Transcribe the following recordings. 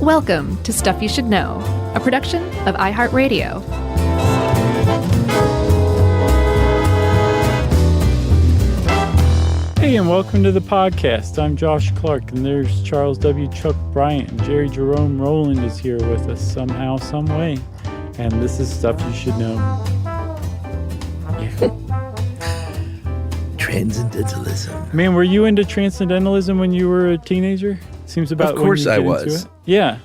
Welcome to Stuff You Should Know, a production of iHeartRadio. Hey, and welcome to the podcast. I'm Josh Clark, and there's Charles W. Chuck Bryant, and Jerry Jerome Rowland is here with us somehow, some way. And this is Stuff You Should Know. Yeah. Transcendentalism. Man, were you into transcendentalism when you were a teenager? Seems about Of course when you I get into was. it. Yeah.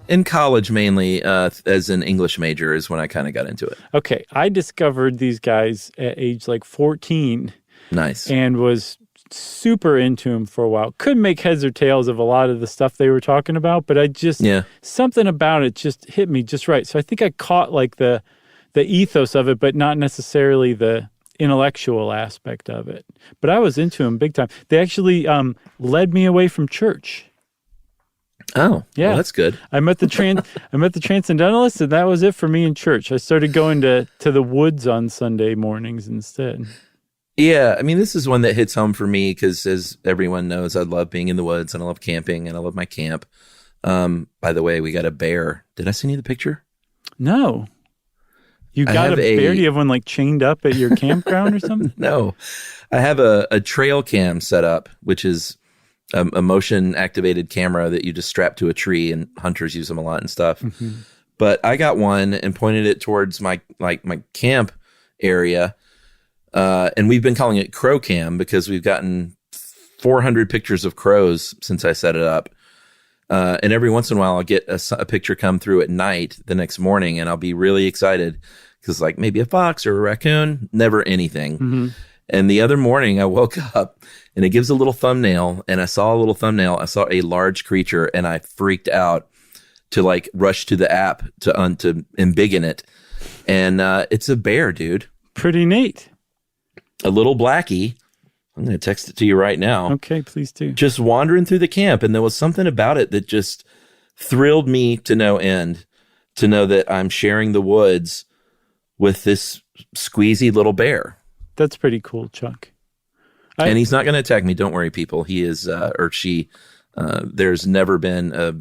In college, mainly as an English major, is when I kind of got into it. Okay. I discovered these guys at age like 14. Nice. And was super into them for a while. Couldn't make heads or tails of a lot of the stuff they were talking about, but something about it just hit me just right. So I think I caught like the ethos of it, but not necessarily the intellectual aspect of it. But I was into them big time. They actually led me away from church. Oh, yeah, well, that's good. I met the Transcendentalists, and that was it for me in church. I started going to the woods on Sunday mornings instead. Yeah, I mean, this is one that hits home for me because, as everyone knows, I love being in the woods, and I love camping, and I love my camp. By the way, we got a bear. Did I send you the picture? No. You got a bear? Do you have one like chained up at your campground or something? No. I have a trail cam set up, which is a motion-activated camera that you just strap to a tree, and hunters use them a lot and stuff. Mm-hmm. But I got one and pointed it towards my camp area. And we've been calling it Crow Cam because we've gotten 400 pictures of crows since I set it up. And every once in a while, I'll get a picture come through at night the next morning, and I'll be really excited because like maybe a fox or a raccoon, never anything. Mm-hmm. And the other morning I woke up and it gives a little thumbnail, and I saw a large creature, and I freaked out to like rush to the app to embiggen it. And it's a bear, dude. Pretty neat. A little blackie. I'm going to text it to you right now. Okay, please do. Just wandering through the camp, and there was something about it that just thrilled me to no end, to know that I'm sharing the woods with this squeezy little bear. That's pretty cool, Chuck. And he's not going to attack me. Don't worry, people. He is, or she, there's never been a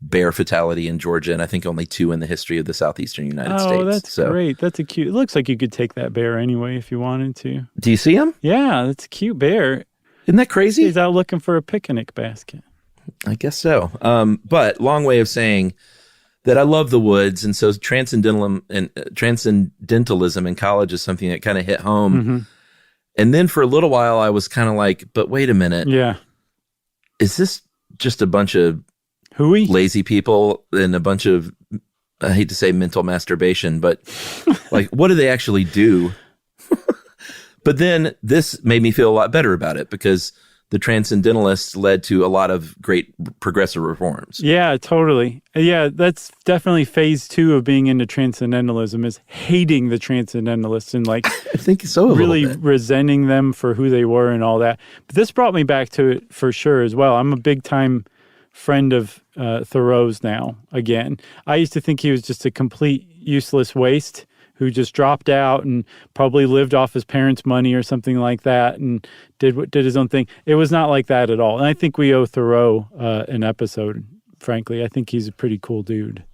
bear fatality in Georgia, and I think only 2 in the history of the southeastern United States. Oh, that's great. That's a cute. It looks like you could take that bear anyway if you wanted to. Do you see him? Yeah, that's a cute bear. Isn't that crazy? He's out looking for a picnic basket. I guess so. But long way of saying that I love the woods, and so transcendentalism in college is something that kind of hit home. Mm-hmm. And then for a little while, I was kind of like, but wait a minute. Yeah. Is this just a bunch of hooey lazy people and a bunch of, I hate to say mental masturbation, but like, what do they actually do? But then this made me feel a lot better about it because the Transcendentalists led to a lot of great progressive reforms. Yeah, totally. Yeah, that's definitely phase 2 of being into Transcendentalism is hating the Transcendentalists and like I think so, really resenting them for who they were and all that. But this brought me back to it for sure as well. I'm a big time friend of Thoreau's now, again. I used to think he was just a complete useless waste who just dropped out and probably lived off his parents' money or something like that and did his own thing. It was not like that at all. And I think we owe Thoreau an episode, frankly. I think he's a pretty cool dude.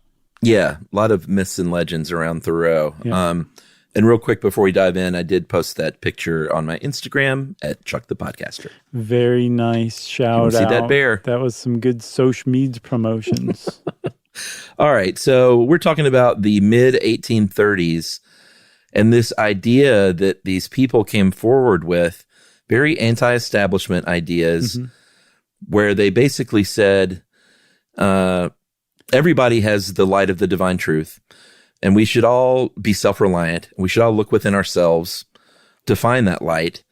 Yeah, a lot of myths and legends around Thoreau. Yeah. And real quick before we dive in, I did post that picture on my Instagram at Chuck the Podcaster. Very nice. Shout out. See that bear? That was some good social media promotions. All right. So we're talking about the mid-1830s and this idea that these people came forward with, very anti-establishment ideas, mm-hmm. where they basically said, everybody has the light of the divine truth. And we should all be self-reliant. We should all look within ourselves to find that light.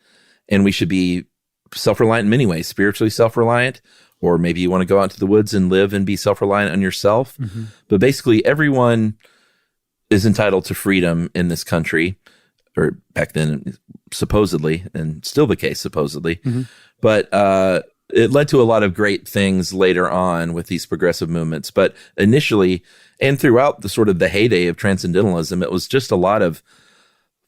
And we should be self-reliant in many ways, spiritually self-reliant, or maybe you want to go out into the woods and live and be self-reliant on yourself. Mm-hmm. But basically, everyone is entitled to freedom in this country, or back then, supposedly, and still the case, supposedly. Mm-hmm. But it led to a lot of great things later on with these progressive movements. But initially, and throughout the sort of the heyday of Transcendentalism, it was just a lot of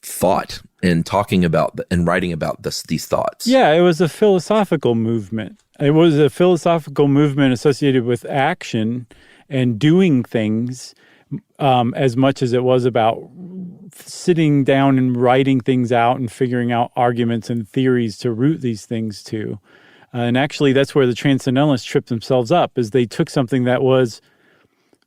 thought and talking about and writing about these thoughts. Yeah, it was a philosophical movement. It was a philosophical movement associated with action. and doing things as much as it was about sitting down and writing things out and figuring out arguments and theories to root these things to. And actually, that's where the Transcendentalists tripped themselves up, is they took something that was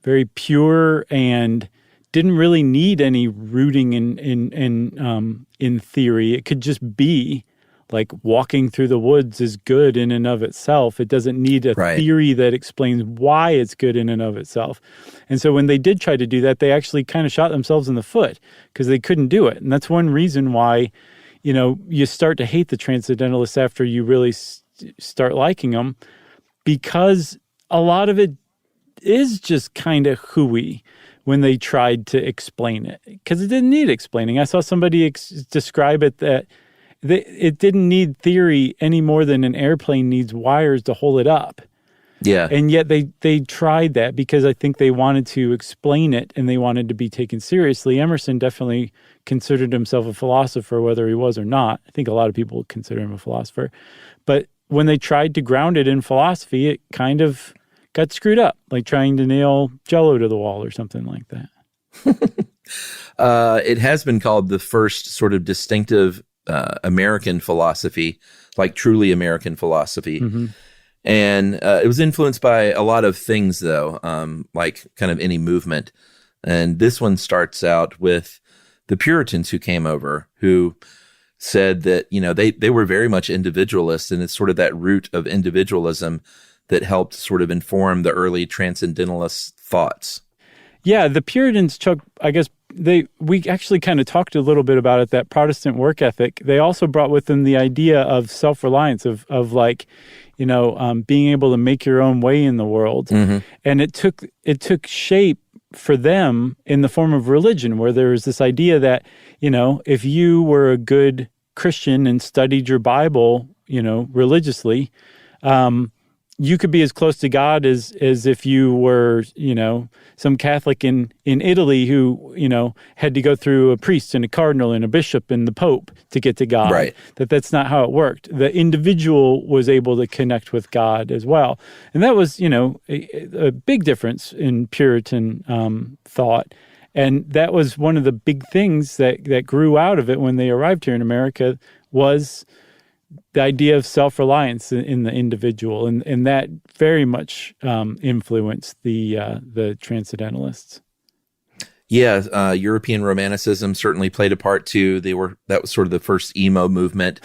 very pure and didn't really need any rooting in theory. It could just be like walking through the woods is good in and of itself. It doesn't need a theory that explains why it's good in and of itself. And so when they did try to do that, they actually kind of shot themselves in the foot because they couldn't do it. And that's one reason why, you start to hate the Transcendentalists after you really start liking them, because a lot of it is just kind of hooey when they tried to explain it, because it didn't need explaining. I saw somebody describe it that it didn't need theory any more than an airplane needs wires to hold it up. Yeah. And yet they tried that because I think they wanted to explain it and they wanted to be taken seriously. Emerson definitely considered himself a philosopher, whether he was or not. I think a lot of people consider him a philosopher. But when they tried to ground it in philosophy, it kind of got screwed up, like trying to nail Jell-O to the wall or something like that. It has been called the first sort of distinctive American philosophy, like truly American philosophy. Mm-hmm. And it was influenced by a lot of things, though, like kind of any movement. And this one starts out with the Puritans who came over, who said that, they were very much individualists, and it's sort of that root of individualism that helped sort of inform the early transcendentalist thoughts. Yeah, the Puritans, Chuck, I guess we actually kind of talked a little bit about it, that Protestant work ethic. They also brought with them the idea of self-reliance, of like, being able to make your own way in the world. Mm-hmm. And it took shape for them in the form of religion, where there was this idea that, if you were a good Christian and studied your Bible, religiously, you could be as close to God as if you were, some Catholic in Italy who, had to go through a priest and a cardinal and a bishop and the Pope to get to God. Right. That's not how it worked. The individual was able to connect with God as well. And that was, a big difference in Puritan thought. And that was one of the big things that grew out of it when they arrived here in America, was the idea of self-reliance in the individual, and that very much influenced the Transcendentalists. Yeah, European Romanticism certainly played a part too. That was sort of the first emo movement,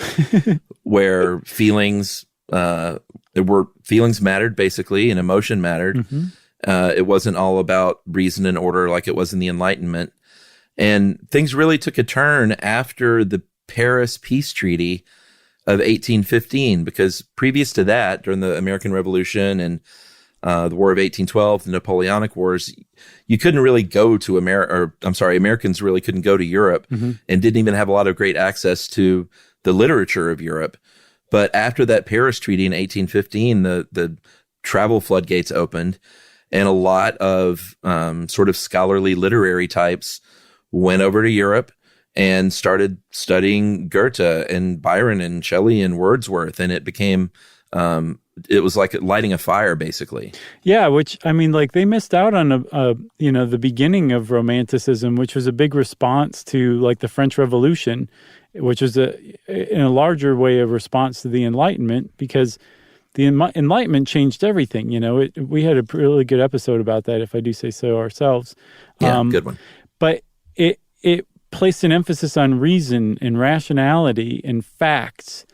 where feelings mattered basically, and emotion mattered. Mm-hmm. It wasn't all about reason and order like it was in the Enlightenment, and things really took a turn after the Paris Peace Treaty of 1815, because previous to that, during the American Revolution and the War of 1812, the Napoleonic Wars, you couldn't really go to Americans really couldn't go to Europe, mm-hmm. and didn't even have a lot of great access to the literature of Europe. But after that Paris Treaty in 1815, the travel floodgates opened, and a lot of sort of scholarly literary types went over to Europe and started studying Goethe and Byron and Shelley and Wordsworth. And it became, it was like lighting a fire, basically. Yeah, which, they missed out on the beginning of Romanticism, which was a big response to like the French Revolution, which was in a larger way a response to the Enlightenment, because the Enlightenment changed everything. We had a really good episode about that, if I do say so ourselves. Yeah, good one. But it placed an emphasis on reason and rationality and facts.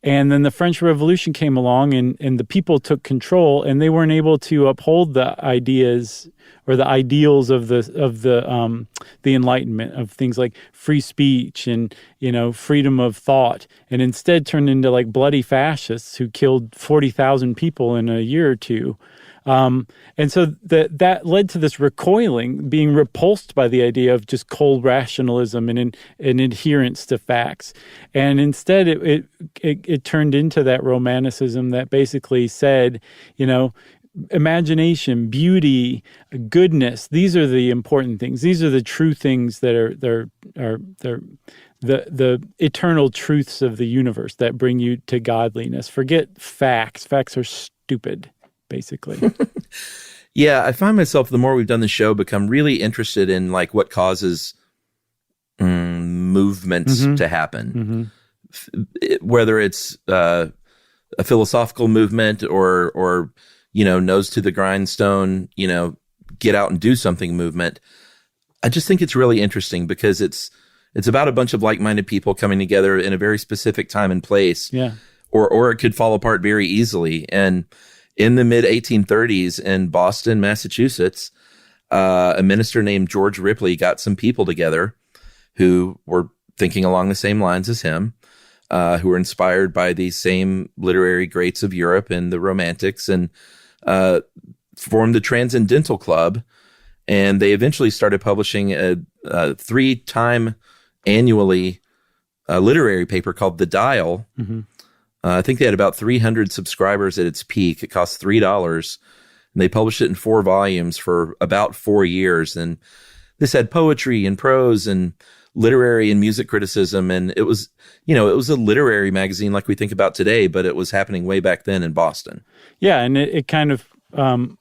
And then the French Revolution came along, and the people took control, and they weren't able to uphold the ideas or the ideals of the Enlightenment, of things like free speech and freedom of thought, and instead turned into like bloody fascists who killed 40,000 people in a year or two. And so that led to this recoiling, being repulsed by the idea of just cold rationalism and adherence to facts. And instead it turned into that Romanticism that basically said, imagination, beauty, goodness, these are the important things. These are the true things that are the eternal truths of the universe that bring you to godliness. Forget facts. Facts are stupid, basically. Yeah, I find myself, the more we've done the show, become really interested in like what causes movements to happen, whether it's a philosophical movement or nose to the grindstone, get out and do something movement. I just think it's really interesting because it's about a bunch of like-minded people coming together in a very specific time and place. Yeah. Or it could fall apart very easily. And in the mid 1830s in Boston, Massachusetts, a minister named George Ripley got some people together who were thinking along the same lines as him, who were inspired by these same literary greats of Europe and the Romantics, and formed the Transcendental Club. And they eventually started publishing a 3-time annually literary paper called The Dial. I think they had about 300 subscribers at its peak. It cost $3, and they published it in 4 volumes for about 4 years. And this had poetry and prose and literary and music criticism. And it was, it was a literary magazine like we think about today, but it was happening way back then in Boston. Yeah, and it kind of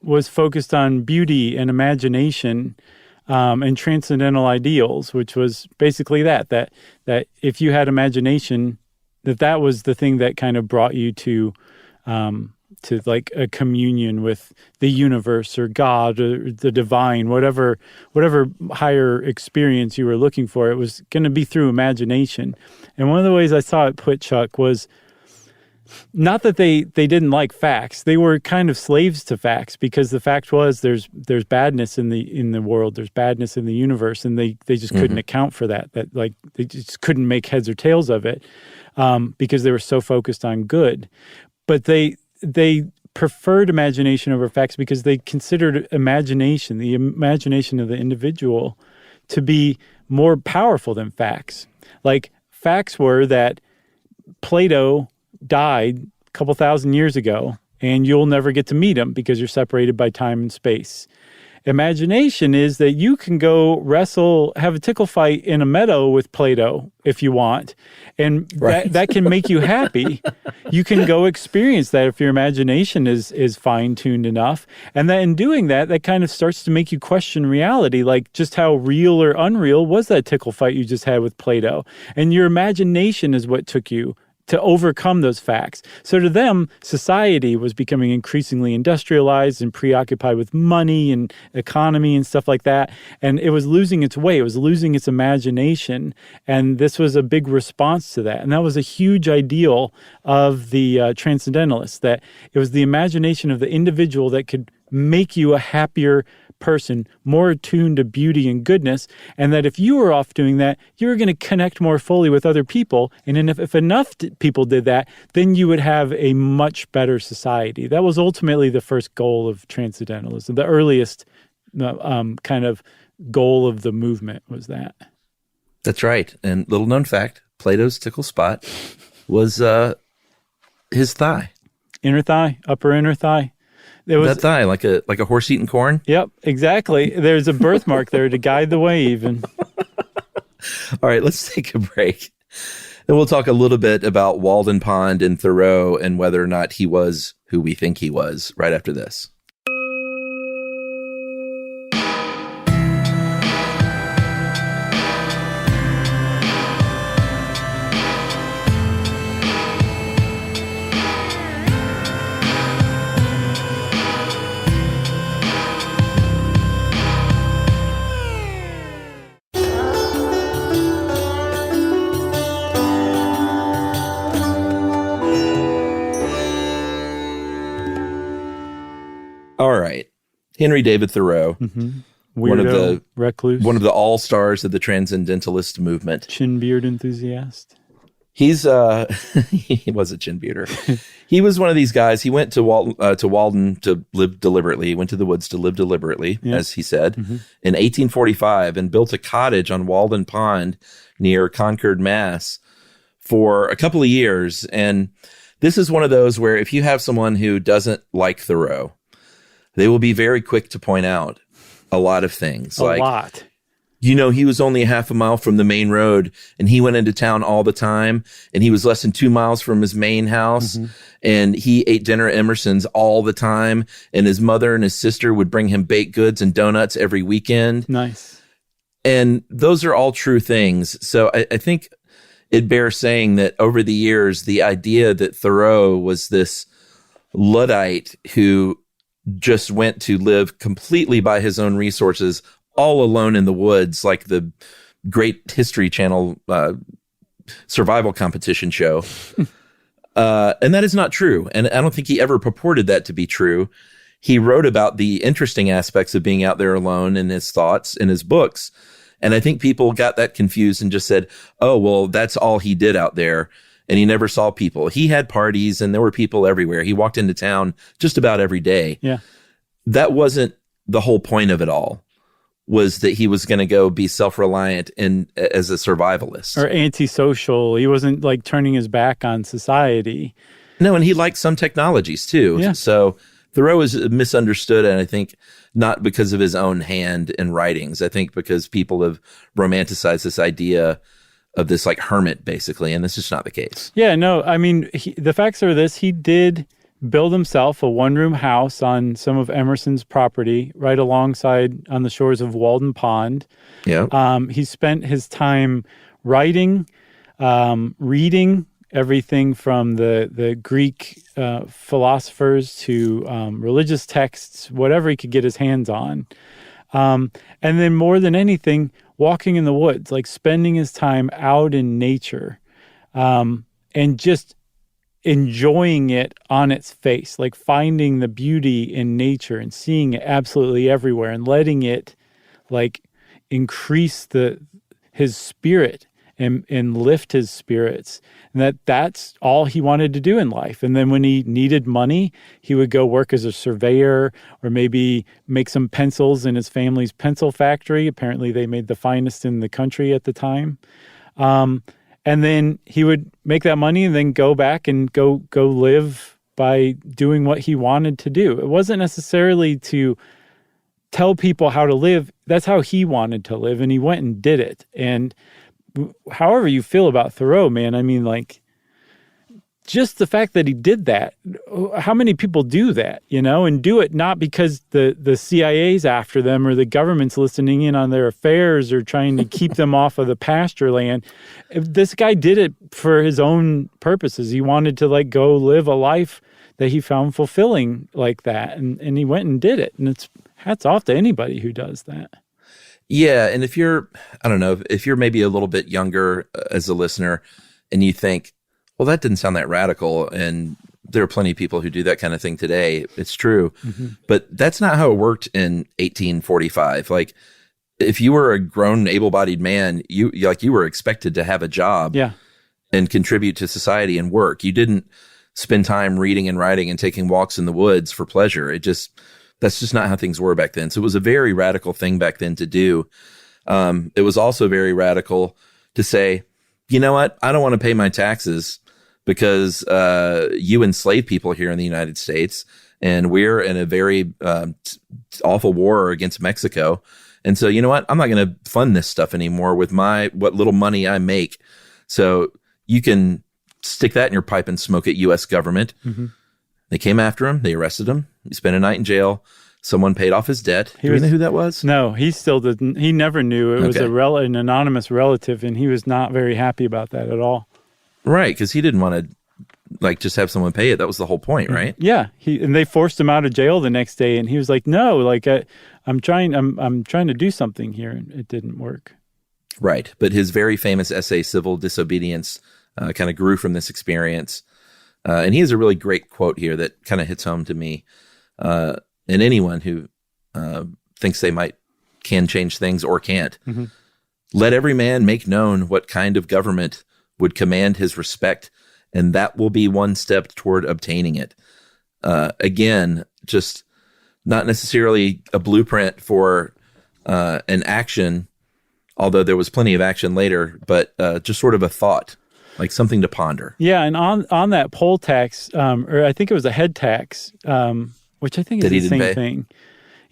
was focused on beauty and imagination and transcendental ideals, which was basically that if you had imagination, that was the thing that kind of brought you to like a communion with the universe or God or the divine, whatever higher experience you were looking for. It was going to be through imagination. And one of the ways I saw it put, Chuck, was not that they didn't like facts. They were kind of slaves to facts, because the fact was there's badness in the world, there's badness in the universe, and they just couldn't account for that. That like they just couldn't make heads or tails of it because they were so focused on good. But they preferred imagination over facts because they considered imagination, the imagination of the individual, to be more powerful than facts. Like facts were that Plato died a couple thousand years ago, and you'll never get to meet him because you're separated by time and space. Imagination is that you can go wrestle, have a tickle fight in a meadow with Plato if you want, and that can make you happy. You can go experience that if your imagination is fine-tuned enough. And then in doing that, that kind of starts to make you question reality, like just how real or unreal was that tickle fight you just had with Plato. And your imagination is what took you to overcome those facts. So to them, society was becoming increasingly industrialized and preoccupied with money and economy and stuff like that. And it was losing its way. It was losing its imagination. And this was a big response to that. And that was a huge ideal of the Transcendentalists, that it was the imagination of the individual that could make you a happier person, more attuned to beauty and goodness, and that if you were off doing that, you were going to connect more fully with other people. And then if enough people did that, then you would have a much better society. That was ultimately the first goal of Transcendentalism. The earliest kind of goal of the movement was that. That's right. And little known fact, Plato's tickle spot was his thigh. Inner thigh, upper inner thigh. It was, that thigh, like a horse eating corn? Yep, exactly. There's a birthmark there to guide the way even. All right, let's take a break. And we'll talk a little bit about Walden Pond and Thoreau and whether or not he was who we think he was right after this. All right. Henry David Thoreau, Weirdo, recluse, one of the all-stars of the Transcendentalist movement. Chin beard enthusiast. He's he was a chin bearder. He was one of these guys. He went to Walden to live deliberately. He went to the woods to live deliberately, as he said, in 1845, and built a cottage on Walden Pond near Concord, Mass, for a couple of years. And this is one of those where if you have someone who doesn't like Thoreau, they will be very quick to point out a lot of things. A lot. he was only half a mile from the main road and he went into town all the time and he was less than 2 miles from his main house and he ate dinner at Emerson's all the time and his mother and his sister would bring him baked goods and donuts every weekend. Nice. And those are all true things. So I think it bears saying that over the years, the idea that Thoreau was this Luddite who just went to live completely by his own resources, all alone in the woods, like the great History Channel survival competition show. And that is not true. And I don't think he ever purported that to be true. He wrote about the interesting aspects of being out there alone in his thoughts in his books. And I think people got that confused and just said, oh, well, that's all he did out there. And he never saw people. He had parties and there were people everywhere. He walked into town just about every day. Yeah. That wasn't the whole point of it all. Was that he was going to go be self-reliant and as a survivalist. Or antisocial. He wasn't like turning his back on society. No, and he liked some technologies too. Yeah. So Thoreau is misunderstood, and I think not because of his own hand in writings. I think because people have romanticized this idea of this like hermit, basically, and that's just not the case. Yeah, no, I mean, the facts are this. He did build himself a one-room house on some of Emerson's property right alongside on the shores of Walden Pond. Yeah. He spent his time writing, reading everything from the Greek philosophers to religious texts, whatever he could get his hands on. And then more than anything, walking in the woods, like spending his time out in nature and just enjoying it on its face, like finding the beauty in nature and seeing it absolutely everywhere and letting it like increase his spirit and lift his spirits. And that's all he wanted to do in life. And then when he needed money, he would go work as a surveyor or maybe make some pencils in his family's pencil factory. Apparently they made the finest in the country at the time. And then he would make that money and then go back and go live by doing what he wanted to do. It wasn't necessarily to tell people how to live. That's how he wanted to live, and he went and did it. And however you feel about Thoreau, man, I mean, like, just the fact that he did that, how many people do that, and do it not because the CIA's after them or the government's listening in on their affairs or trying to keep them off of the pasture land. This guy did it for his own purposes. He wanted to like go live a life that he found fulfilling like that. And he went and did it. And it's hats off to anybody who does that. Yeah. And if you're maybe a little bit younger as a listener and you think, well, that didn't sound that radical. And there are plenty of people who do that kind of thing today. It's true. Mm-hmm. But that's not how it worked in 1845. Like, if you were a grown, able-bodied man, you were expected to have a job and contribute to society and work. You didn't spend time reading and writing and taking walks in the woods for pleasure. That's just not how things were back then. So it was a very radical thing back then to do. It was also very radical to say, you know what? I don't want to pay my taxes because you enslave people here in the United States, and we're in a very awful war against Mexico. And so, you know what? I'm not going to fund this stuff anymore with what little money I make. So you can stick that in your pipe and smoke it, U.S. government. Mm-hmm. They came after him. They arrested him. He spent a night in jail. Someone paid off his debt. Do you know who that was? No, he still didn't. He never knew. It was an anonymous relative, and he was not very happy about that at all. Right, because he didn't want to just have someone pay it. That was the whole point, right? Yeah, and they forced him out of jail the next day, and he was like, "No, I'm trying to do something here," and it didn't work. Right, but his very famous essay, Civil Disobedience, kind of grew from this experience. And he has a really great quote here that kind of hits home to me. And anyone who thinks they can change things or can't. Mm-hmm. Let every man make known what kind of government would command his respect, and that will be one step toward obtaining it. Again, just not necessarily a blueprint for an action, although there was plenty of action later, but just sort of a thought. Like something to ponder. Yeah, and on that poll tax, or I think it was a head tax, which I think is the same thing.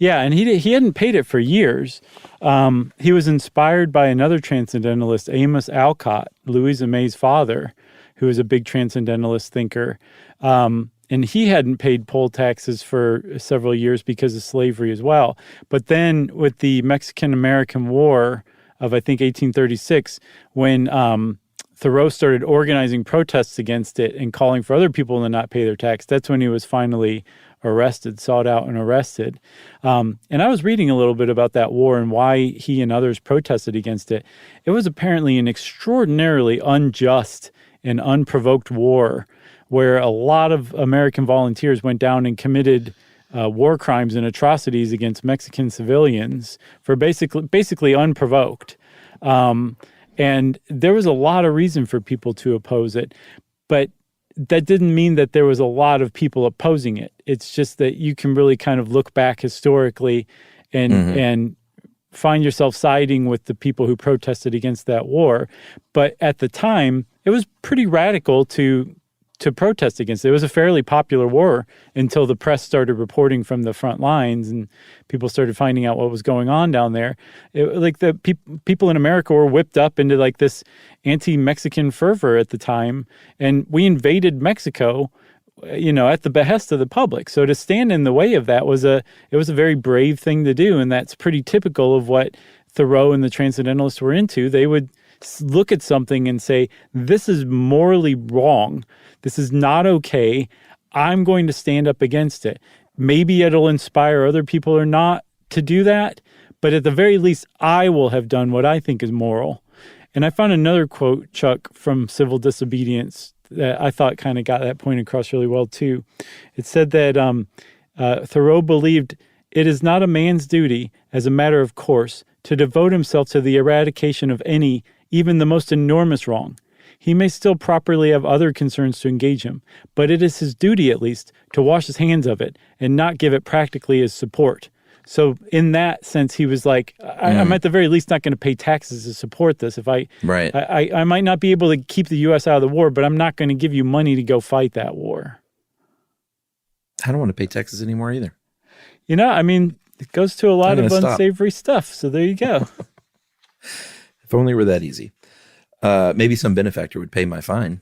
Yeah, and he hadn't paid it for years. He was inspired by another transcendentalist, Amos Alcott, Louisa May's father, who was a big transcendentalist thinker. And he hadn't paid poll taxes for several years because of slavery as well. But then with the Mexican-American War of, I think, 1836, when Thoreau started organizing protests against it and calling for other people to not pay their tax, that's when he was finally sought out and arrested. And I was reading a little bit about that war and why he and others protested against it. It was apparently an extraordinarily unjust and unprovoked war where a lot of American volunteers went down and committed war crimes and atrocities against Mexican civilians for basically unprovoked. And there was a lot of reason for people to oppose it, but that didn't mean that there was a lot of people opposing it. It's just that you can really kind of look back historically and find yourself siding with the people who protested against that war. But at the time, it was pretty radical to protest against it. It was a fairly popular war until the press started reporting from the front lines and people started finding out what was going on down there. The people in America were whipped up into like this anti-Mexican fervor at the time, and we invaded Mexico, at the behest of the public. So to stand in the way of that was a very brave thing to do, and that's pretty typical of what Thoreau and the Transcendentalists were into. They would look at something and say, this is morally wrong. This is not okay. I'm going to stand up against it. Maybe it'll inspire other people or not to do that, but at the very least, I will have done what I think is moral. And I found another quote, Chuck, from Civil Disobedience that I thought kind of got that point across really well, too. It said that Thoreau believed it is not a man's duty, as a matter of course, to devote himself to the eradication of any, even the most enormous wrong. He may still properly have other concerns to engage him, but it is his duty, at least, to wash his hands of it and not give it practically his support. So in that sense, he was like, I'm at the very least not going to pay taxes to support this. If I might not be able to keep the U.S. out of the war, but I'm not going to give you money to go fight that war. I don't want to pay taxes anymore either. It goes to a lot of unsavory stuff. So there you go. If only it were that easy. Maybe some benefactor would pay my fine.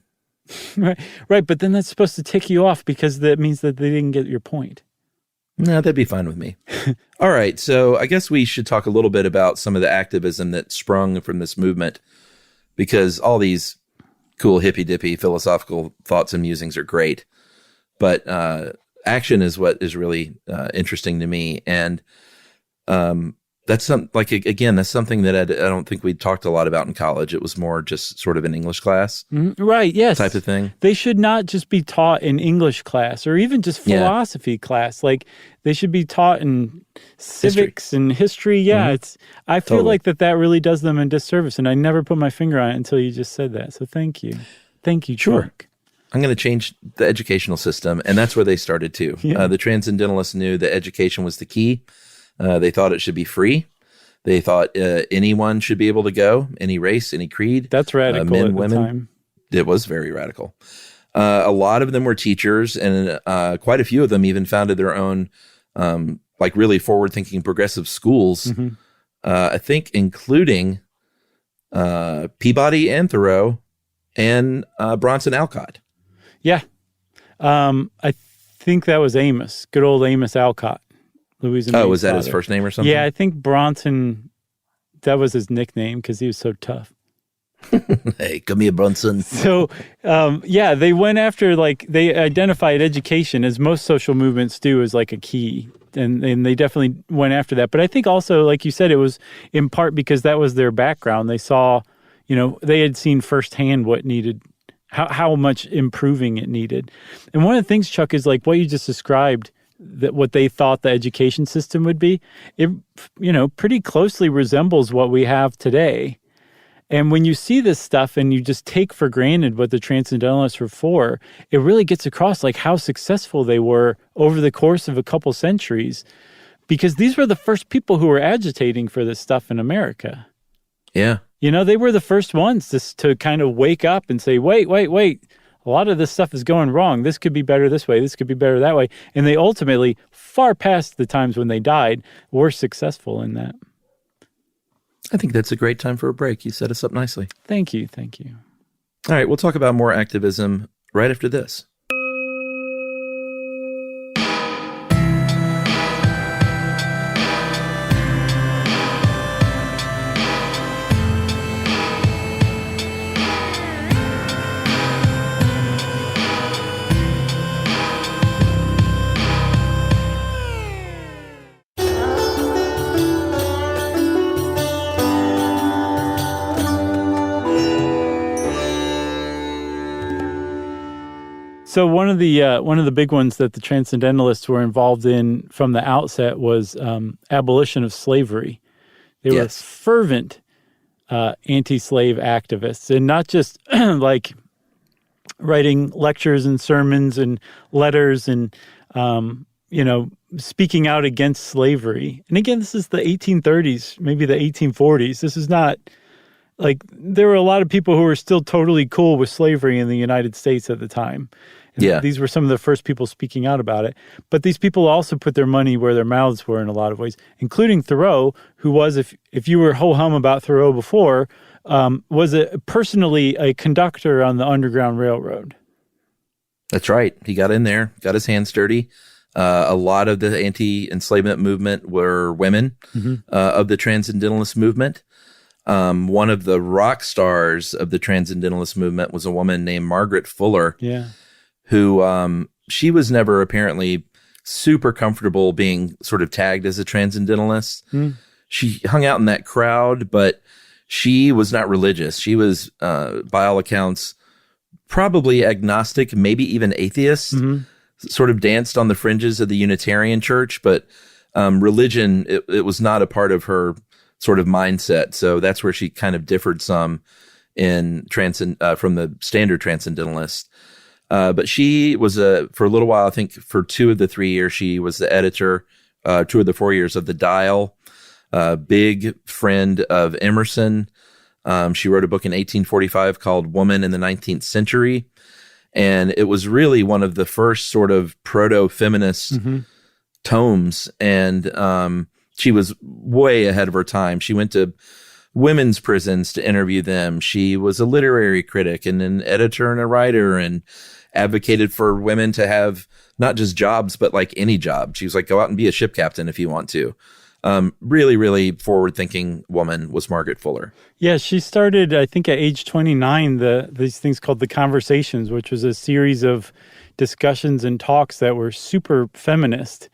Right. But then that's supposed to tick you off because that means that they didn't get your point. No, that'd be fine with me. All right. So I guess we should talk a little bit about some of the activism that sprung from this movement, because all these cool hippy-dippy philosophical thoughts and musings are great. But action is what is really interesting to me. And that's something that I don't think we talked a lot about in college. It was more just sort of an English class. Right, yes. Type of thing. They should not just be taught in English class or even just philosophy class. Like they should be taught in civics and history. Yeah, I feel like that really does them a disservice, and I never put my finger on it until you just said that. So thank you. Thank you, Sure. Chuck. I'm going to change the educational system, and that's where they started too. Yeah. The Transcendentalists knew that education was the key. They thought it should be free. They thought anyone should be able to go, any race, any creed. That's radical men, at women. the time. It was very radical. A lot of them were teachers, and quite a few of them even founded their own, really forward-thinking progressive schools. I think including Peabody and Thoreau and Bronson Alcott. Yeah. I think that was Amos, good old Amos Alcott. Louisa May's was that his father. first name or something? Yeah, I think Bronson, that was his nickname because he was so tough. Hey, come here, Bronson. So, they went after, they identified education, as most social movements do, as like a key. And they definitely went after that. But I think also, like you said, it was in part because that was their background. They saw, they had seen firsthand what needed, how much improving it needed. And one of the things, Chuck, is like what you just described, that what they thought the education system would be, it, pretty closely resembles what we have today. And when you see this stuff and you just take for granted what the Transcendentalists were for, it really gets across like how successful they were over the course of a couple centuries, because these were the first people who were agitating for this stuff in America. Yeah. They were the first ones to kind of wake up and say, wait, a a lot of this stuff is going wrong. This could be better this way. This could be better that way. And they ultimately, far past the times when they died, were successful in that. I think that's a great time for a break. You set us up nicely. Thank you. Thank you. All right, we'll talk about more activism right after this. So one of the big ones that the Transcendentalists were involved in from the outset was abolition of slavery. They were fervent anti-slave activists, and not just like writing lectures and sermons and letters and speaking out against slavery. And again, this is the 1830s, maybe the 1840s. This is not like there were a lot of people who were still totally cool with slavery in the United States at the time. And these were some of the first people speaking out about it. But these people also put their money where their mouths were in a lot of ways, including Thoreau, who was, if you were ho-hum about Thoreau before, was personally a conductor on the Underground Railroad. That's right. He got in there, got his hands dirty. A lot of the anti-enslavement movement were women of the Transcendentalist movement. One of the rock stars of the Transcendentalist movement was a woman named Margaret Fuller, who she was never apparently super comfortable being sort of tagged as a Transcendentalist. She hung out in that crowd, but she was not religious. She was, by all accounts, probably agnostic, maybe even atheist, sort of danced on the fringes of the Unitarian Church, but religion, it was not a part of her sort of mindset. So that's where she kind of differed some in from the standard Transcendentalist. But she was for a little while, I think for 2 of the 3 years, she was the editor, 2 of the 4 years of the Dial, big friend of Emerson. She wrote a book in 1845 called Woman in the 19th Century. And it was really one of the first sort of proto-feminist tomes. And she was way ahead of her time. She went to women's prisons to interview them. She was a literary critic and an editor and a writer, and advocated for women to have not just jobs, but like any job. She was like, go out and be a ship captain if you want to. Really, really forward-thinking woman was Margaret Fuller. Yeah, she started, I think, at age 29, these things called The Conversations, which was a series of discussions and talks that were super feminist,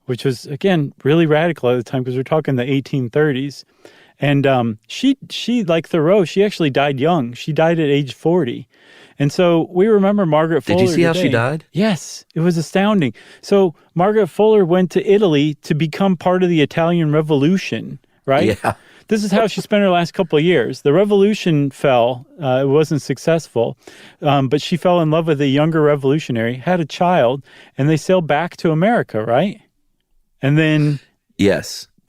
which was, again, really radical at the time because we're talking the 1830s. And she, like Thoreau, she actually died young. She died at age 40. And so we remember Margaret Fuller. Did you see how today. she died? Yes, it was astounding. So Margaret Fuller went to Italy to become part of the Italian Revolution, right? Yeah. This is how she spent her last couple of years. The revolution fell. It wasn't successful. But she fell in love with a younger revolutionary, had a child, and they sailed back to America, right? And then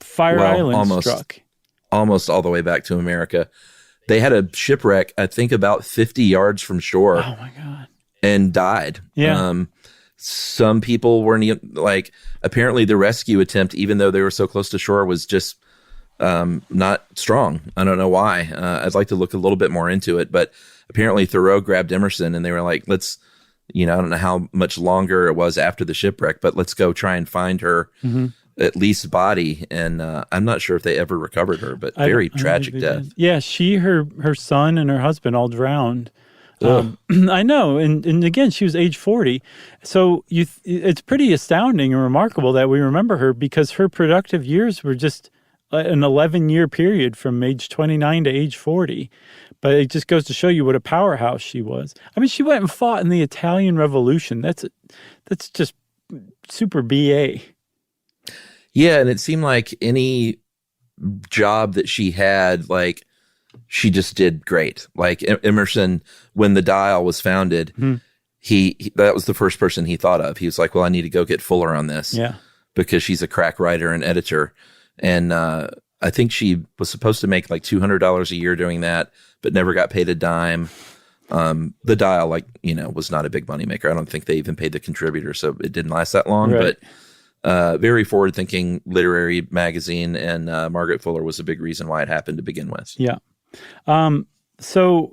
Fire Island struck. Almost all the way back to America. They had a shipwreck, I think, about 50 yards from shore. Oh, my God. And died. Yeah. Some people weren't like, apparently the rescue attempt, even though they were so close to shore, was just not strong. I don't know why. I'd like to look a little bit more into it. But apparently Thoreau grabbed Emerson and they were like, let's, I don't know how much longer it was after the shipwreck, but let's go try and find her. At least body, and I'm not sure if they ever recovered her, but very tragic death. Yeah, her son and her husband all drowned. I know, and again, she was age 40. So it's pretty astounding and remarkable that we remember her because her productive years were just an 11-year period from age 29 to age 40. But it just goes to show you what a powerhouse she was. I mean, she went and fought in the Italian Revolution. That's just super BA. Yeah, and it seemed like any job that she had, like, she just did great. Like Emerson, when the Dial was founded, he that was the first person he thought of. He was like, well, I need to go get Fuller on this because she's a crack writer and editor. And I think she was supposed to make like $200 a year doing that, but never got paid a dime. The Dial, was not a big moneymaker. I don't think they even paid the contributor, so it didn't last that long. Right. But very forward-thinking literary magazine, and Margaret Fuller was a big reason why it happened to begin with. Yeah. So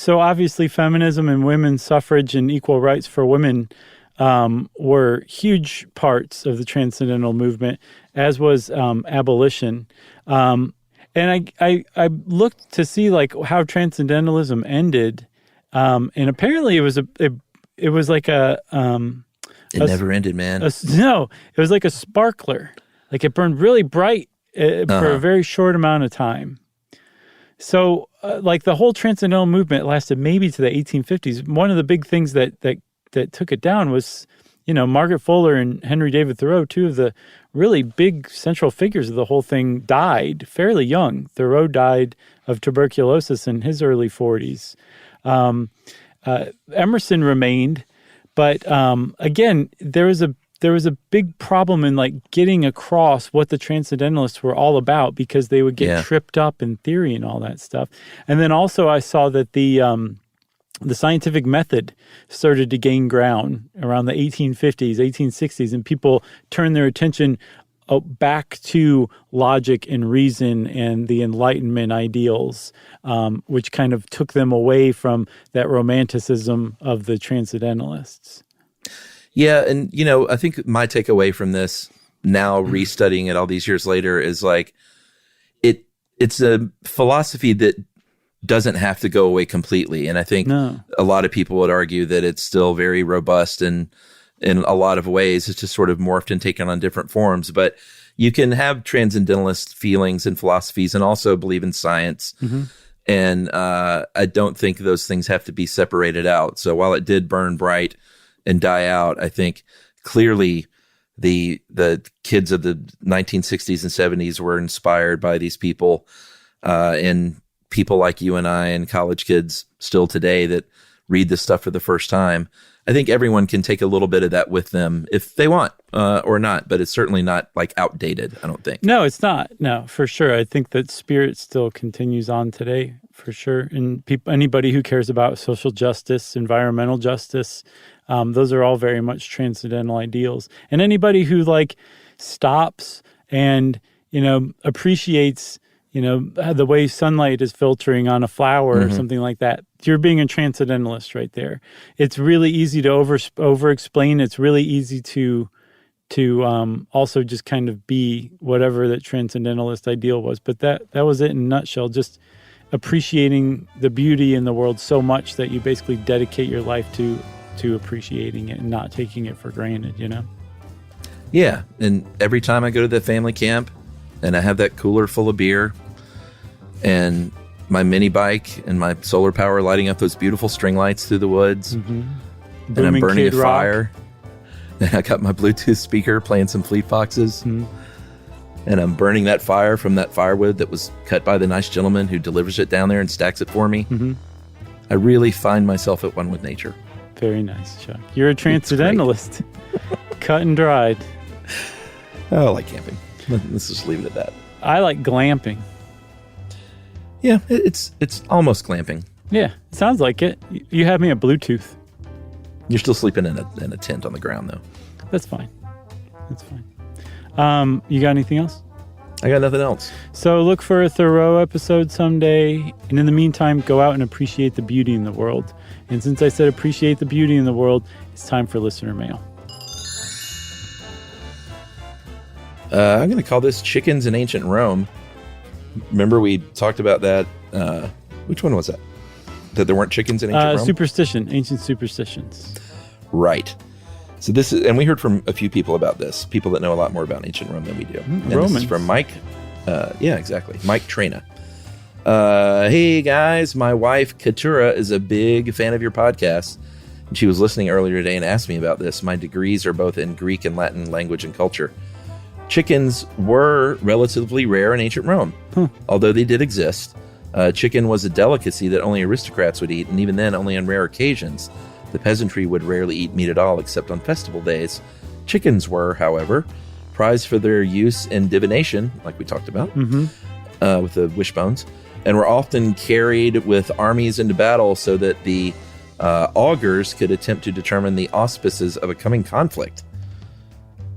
obviously feminism and women's suffrage and equal rights for women were huge parts of the Transcendental movement, as was abolition. And I looked to see how Transcendentalism ended, and apparently it was like it never ended, man. No, it was like a sparkler. Like it burned really bright for a very short amount of time. So, the whole Transcendental movement lasted maybe to the 1850s. One of the big things that took it down was, Margaret Fuller and Henry David Thoreau, two of the really big central figures of the whole thing, died fairly young. Thoreau died of tuberculosis in his early 40s. Emerson remained, but again, there was a big problem in getting across what the Transcendentalists were all about, because they would get tripped up in theory and all that stuff. And then also I saw that the scientific method started to gain ground around the 1850s, 1860s, and people turned their attention back to logic and reason and the Enlightenment ideals, which kind of took them away from that romanticism of the Transcendentalists. Yeah, and I think my takeaway from this, now restudying it all these years later, is it's a philosophy that doesn't have to go away completely. And I think a lot of people would argue that it's still very robust, and in a lot of ways it's just sort of morphed and taken on different forms. But you can have transcendentalist feelings and philosophies and also believe in science. Mm-hmm. And I don't think those things have to be separated out. So while it did burn bright and die out, I think clearly the kids of the 1960s and 70s were inspired by these people, and people like you and I and college kids still today that read this stuff for the first time. I think everyone can take a little bit of that with them if they want, or not, but it's certainly not outdated, I don't think. No, it's not. No, for sure. I think that spirit still continues on today, for sure. And anybody who cares about social justice, environmental justice, those are all very much transcendental ideals. And anybody who stops and, appreciates, the way sunlight is filtering on a flower or something like that, you're being a transcendentalist right there. It's really easy to over explain. It's really easy to also just kind of be whatever that transcendentalist ideal was. But that was it in a nutshell, just appreciating the beauty in the world so much that you basically dedicate your life to appreciating it and not taking it for granted, Yeah, and every time I go to the family camp and I have that cooler full of beer and my mini bike and my solar power lighting up those beautiful string lights through the woods, and I'm burning a fire, and I got my Bluetooth speaker playing some Fleet Foxes, and I'm burning that fire from that firewood that was cut by the nice gentleman who delivers it down there and stacks it for me. I really find myself at one with nature. Very nice, Chuck. You're a transcendentalist. Cut and dried. I like camping. Let's just leave it at that. I like glamping. Yeah, it's almost glamping. Yeah, it sounds like it. You have me at Bluetooth. You're still sleeping in a tent on the ground, though. That's fine. You got anything else? I got nothing else. So look for a Thoreau episode someday. And in the meantime, go out and appreciate the beauty in the world. And since I said appreciate the beauty in the world, it's time for listener mail. I'm going to call this Chickens in Ancient Rome. Remember we talked about that? Which one was that? That there weren't chickens in ancient Rome? Superstition, ancient superstitions. Right. So this is, and we heard from a few people about this, people that know a lot more about ancient Rome than we do. And Romans. This is from Mike. Yeah, exactly. Mike Trena. Hey guys, my wife Katura is a big fan of your podcast. And she was listening earlier today and asked me about this. My degrees are both in Greek and Latin language and culture. Chickens were relatively rare in ancient Rome, although they did exist. Chicken was a delicacy that only aristocrats would eat, and even then only on rare occasions. The peasantry would rarely eat meat at all except on festival days. Chickens were, however, prized for their use in divination, like we talked about, with the wishbones, and were often carried with armies into battle so that the augurs could attempt to determine the auspices of a coming conflict.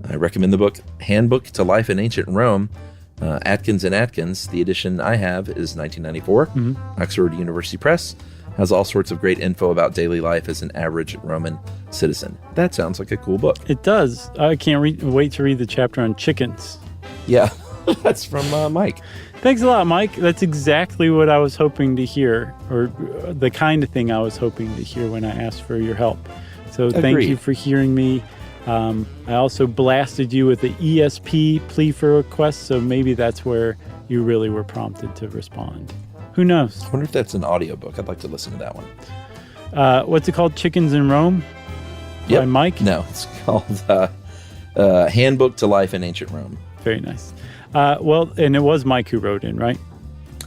I recommend the book Handbook to Life in Ancient Rome, Atkins and Atkins. The edition I have is 1994, Oxford University Press. Has all sorts of great info about daily life as an average Roman citizen. That sounds like a cool book. It does. I can't wait to read the chapter on chickens. Yeah, that's from Mike. Thanks a lot, Mike. That's exactly what I was hoping to hear, or the kind of thing I was hoping to hear when I asked for your help. So thank you for hearing me. I also blasted you with the ESP plea for request, so maybe that's where you really were prompted to respond. Who knows? I wonder if that's an audiobook. I'd like to listen to that one. What's it called? Chickens in Rome? Yep. By Mike? No, it's called Handbook to Life in Ancient Rome. Very nice. Well, and it was Mike who wrote in, right?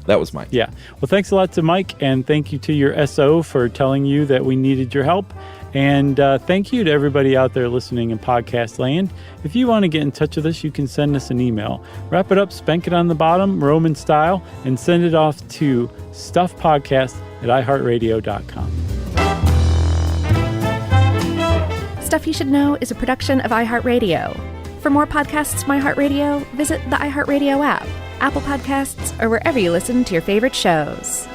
That was Mike. Yeah. Well, thanks a lot to Mike, and thank you to your SO for telling you that we needed your help. And thank you to everybody out there listening in podcast land. If you want to get in touch with us, you can send us an email. Wrap it up, spank it on the bottom, Roman style, and send it off to stuffpodcast@iheartradio.com. Stuff You Should Know is a production of iHeartRadio. For more podcasts from iHeartRadio, visit the iHeartRadio app, Apple Podcasts, or wherever you listen to your favorite shows.